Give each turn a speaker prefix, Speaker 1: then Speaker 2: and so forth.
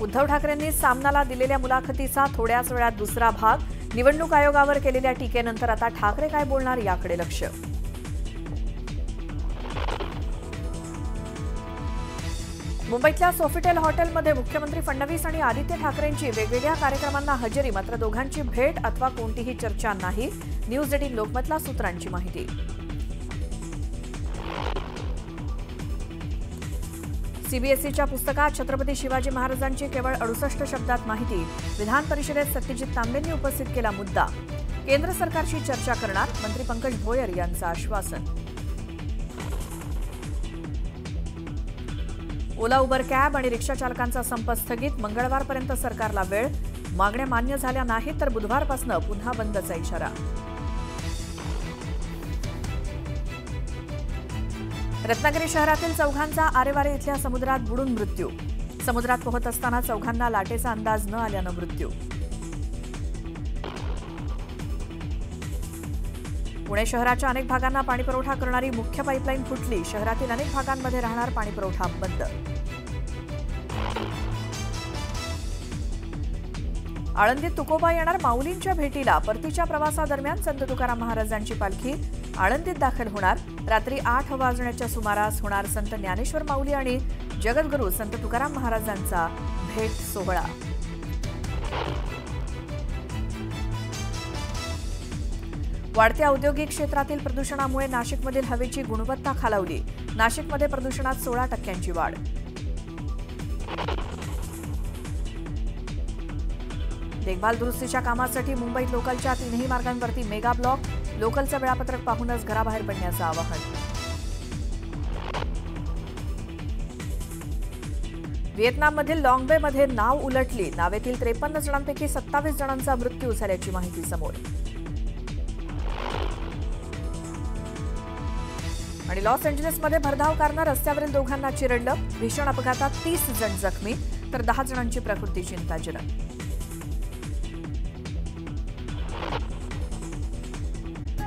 Speaker 1: उद्धव ठाकरेंनी सामनाला दिलेल्या मुलाखतीचा थोड्याच वेळात दुसरा भाग. निवडणूक आयोगावर केलेल्या टीकेनंतर आता ठाकरे काय बोलणार याकडे लक्ष. मुंबईतल्या सोफिटेल हॉटेलमध्ये मुख्यमंत्री फडणवीस आणि आदित्य ठाकरेंची वेगवेगळ्या कार्यक्रमांना हजेरी, मात्र दोघांची भेट अथवा कोणतीही चर्चा नाही. न्यूज 18 लोकमतला सूत्रांची माहिती. सीबीएसईच्या पुस्तकात छत्रपती शिवाजी महाराजांची केवळ 68 शब्दात माहिती. विधान परिषदेत सत्यजित तांबेंनी उपस्थित केला मुद्दा. केंद्र सरकारशी चर्चा करणार, मंत्री पंकज भोयर यांचं आश्वासन. ओला, उबर कॅब आणि रिक्षा चालकांचा संप स्थगित. मंगळवारपर्यंत सरकारला वेळ. मागण्या मान्य झाल्या नाहीत तर बुधवारपासून पुन्हा बंदचा इशारा. रत्नागिरी शहरातील चौघांचा आरेवारे इथल्या समुद्रात बुडून मृत्यू. समुद्रात पोहत असताना चौघांना लाटेचा अंदाज न आल्यानं मृत्यू. पुणे शहराच्या अनेक भागांना पाणीपुरवठा करणारी मुख्य पाईपलाईन फुटली. शहरातील अनेक भागांमध्ये राहणार पाणीपुरवठा बंद. आळंदीत तुकोबा येणार माऊलींच्या भेटीला. परतीच्या प्रवासादरम्यान संत तुकाराम महाराजांची पालखी आळंदीत दाखल होणार. रात्री 8 वाजण्याच्या सुमारास होणार संत ज्ञानेश्वर माऊली आणि जगद्गुरू संत तुकाराम महाराजांचा भेट सोहळा. वाढत्या औद्योगिक क्षेत्रातील प्रदूषणामुळे नाशिकमधील हवेची गुणवत्ता खालावली. नाशिकमध्ये प्रदूषणात 16% वाढ. देखभाल दुरुस्तीच्या कामासाठी मुंबईत लोकलच्या 3ही मार्गांवरती मेगा ब्लॉक. लोकलचं वेळापत्रक पाहूनच घराबाहेर पडण्याचं आवाहन. व्हिएतनाममधील लॉंग बेमध्ये नाव उलटली. नावेतील 53 जणांपैकी 27 जणांचा मृत्यू झाल्याची माहिती समोर. आणि लॉस एंजेलिसमध्ये भरधाव कारनं रस्त्यावरील दोघांना चिरडलं. भीषण अपघातात 30 जण जखमी तर 10 जणांची प्रकृती चिंताजनक.